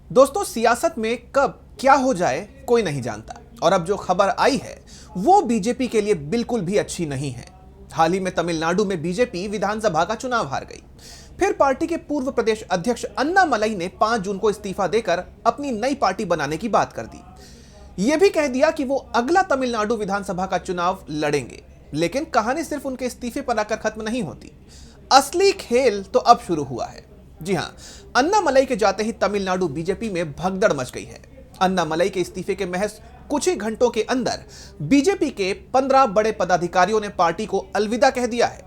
दोस्तों, सियासत में कब क्या हो जाए कोई नहीं जानता, और अब जो खबर आई है वो बीजेपी के लिए बिल्कुल भी अच्छी नहीं है। हाल ही में तमिलनाडु में बीजेपी विधानसभा का चुनाव हार गई। फिर पार्टी के पूर्व प्रदेश अध्यक्ष अन्नामलई ने 5 जून को इस्तीफा देकर अपनी नई पार्टी बनाने की बात कर दी। यह भी कह दिया कि वो अगला तमिलनाडु विधानसभा का चुनाव लड़ेंगे। लेकिन कहानी सिर्फ उनके इस्तीफे पर आकर खत्म नहीं होती, असली खेल तो अब शुरू हुआ है। जी हां, अन्नामलई के जाते ही तमिलनाडु बीजेपी में भगदड़ मच गई है। अन्नामलई के इस्तीफे के महज कुछ ही घंटों के अंदर बीजेपी के 15 बड़े पदाधिकारियों ने पार्टी को अलविदा कह दिया है,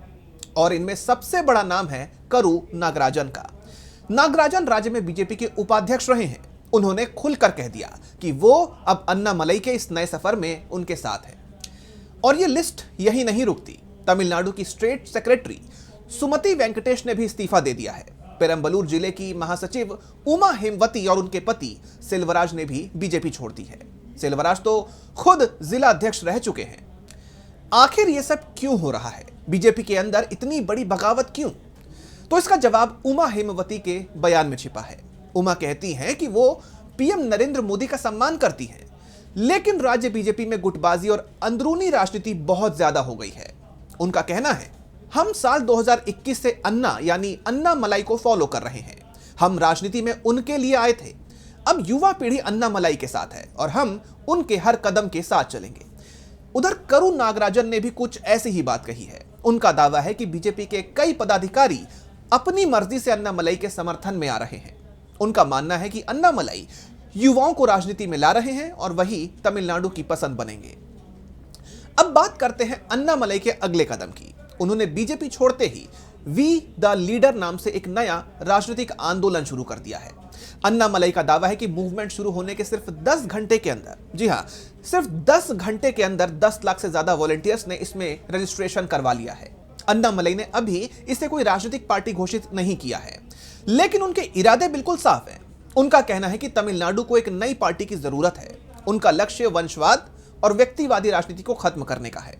और इनमें सबसे बड़ा नाम है करू नागराजन का। नागराजन राज्य में बीजेपी के उपाध्यक्ष रहे हैं। उन्होंने खुलकर कह दिया कि वो अब अन्नामलई के इस नए सफर में उनके साथ है। और ये लिस्ट यही नहीं रुकती। तमिलनाडु की स्टेट सेक्रेटरी सुमति वेंकटेश ने भी इस्तीफा दे दिया है। पेरंबलूर जिले की महासचिव उमा हेमवती और उनके पति सेल्वराज ने भी बीजेपी छोड़ दी है। सेल्वराज तो खुद जिला अध्यक्ष रह चुके हैं। आखिर ये सब क्यों हो रहा है? बीजेपी के अंदर इतनी बड़ी बगावत क्यों? तो इसका जवाब उमा हेमवती के बयान में छिपा है। उमा कहती हैं कि वो पीएम नरेंद्र मोदी का सम्मान करती हैं, लेकिन राज्य बीजेपी में गुटबाजी और अंदरूनी राजनीति बहुत ज्यादा हो गई है। उनका कहना है, हम साल 2021 से अन्ना यानी अन्नामलई को फॉलो कर रहे हैं। हम राजनीति में उनके लिए आए थे। अब युवा पीढ़ी अन्नामलई के साथ है और हम उनके हर कदम के साथ चलेंगे। उधर करू नागराजन ने भी कुछ ऐसी ही बात कही है। उनका दावा है कि बीजेपी के कई पदाधिकारी अपनी मर्जी से अन्नामलई के समर्थन में आ रहे हैं। उनका मानना है कि अन्नामलई युवाओं को राजनीति में ला रहे हैं और वही तमिलनाडु की पसंद बनेंगे। अब बात करते हैं अन्नामलई के अगले कदम की। उन्होंने बीजेपी छोड़ते ही वी द लीडर नाम से एक नया राजनीतिक आंदोलन शुरू कर दिया है। अन्नामलई का दावा है कि मूवमेंट शुरू होने के सिर्फ 10 घंटे के अंदर, जी हां, सिर्फ 10 घंटे के अंदर 10 लाख से ज्यादा वॉलंटियर्स ने इसमें रजिस्ट्रेशन करवा लिया है। अन्नामलई ने अभी इसे कोई राजनीतिक पार्टी घोषित नहीं किया है, लेकिन उनके इरादे बिल्कुल साफ हैं। उनका कहना है कि तमिलनाडु को एक नई पार्टी की जरूरत है। उनका लक्ष्य वंशवाद और व्यक्तिवादी राजनीति को खत्म करने का है।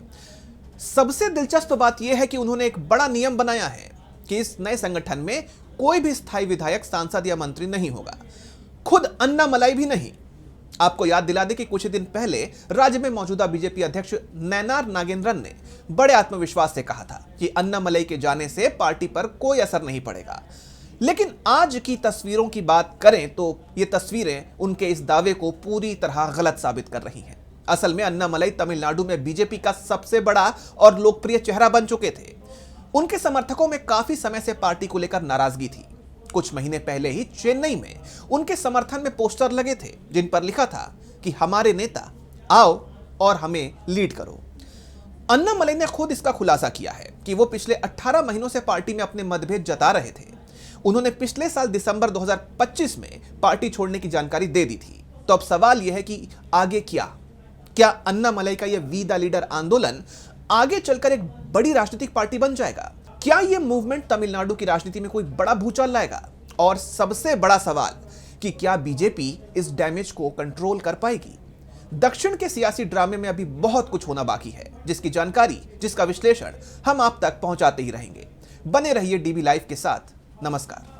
सबसे दिलचस्प बात यह है कि उन्होंने एक बड़ा नियम बनाया है कि इस नए संगठन में कोई भी स्थायी विधायक, सांसद या मंत्री नहीं होगा, खुद अन्नामलई भी नहीं। आपको याद दिला दें कि कुछ दिन पहले राज्य में मौजूदा बीजेपी अध्यक्ष नैनार नागेंद्रन ने बड़े आत्मविश्वास से कहा था कि अन्नामलई के जाने से पार्टी पर कोई असर नहीं पड़ेगा। लेकिन आज की तस्वीरों की बात करें तो ये तस्वीरें उनके इस दावे को पूरी तरह गलत साबित कर रही हैं। असल में अन्नामलई तमिलनाडु में बीजेपी का सबसे बड़ा और लोकप्रिय चेहरा बन चुके थे। उनके समर्थकों में काफी समय से पार्टी को लेकर नाराजगी थी। कुछ महीने पहले ही चेन्नई में उनके समर्थन में पोस्टर लगे थे जिन पर लिखा था कि हमारे नेता आओ और हमें लीड करो। अन्नामलई ने खुद इसका खुलासा किया है कि वो पिछले 18 महीनों से पार्टी में अपने मतभेद जता रहे थे। उन्होंने पिछले साल दिसंबर 2025 में पार्टी छोड़ने की जानकारी दे दी थी। तो अब सवाल यह है कि आगे क्या अन्नामलई का यह वी द लीडर आंदोलन आगे चलकर एक बड़ी राजनीतिक पार्टी बन जाएगा? क्या यह मूवमेंट तमिलनाडु की राजनीति में कोई बड़ा भूचाल लाएगा? और सबसे बड़ा सवाल कि क्या बीजेपी इस डैमेज को कंट्रोल कर पाएगी? दक्षिण के सियासी ड्रामे में अभी बहुत कुछ होना बाकी है, जिसकी जानकारी, जिसका विश्लेषण हम आप तक पहुंचाते ही रहेंगे। बने रहिए डीबी लाइव के साथ। नमस्कार।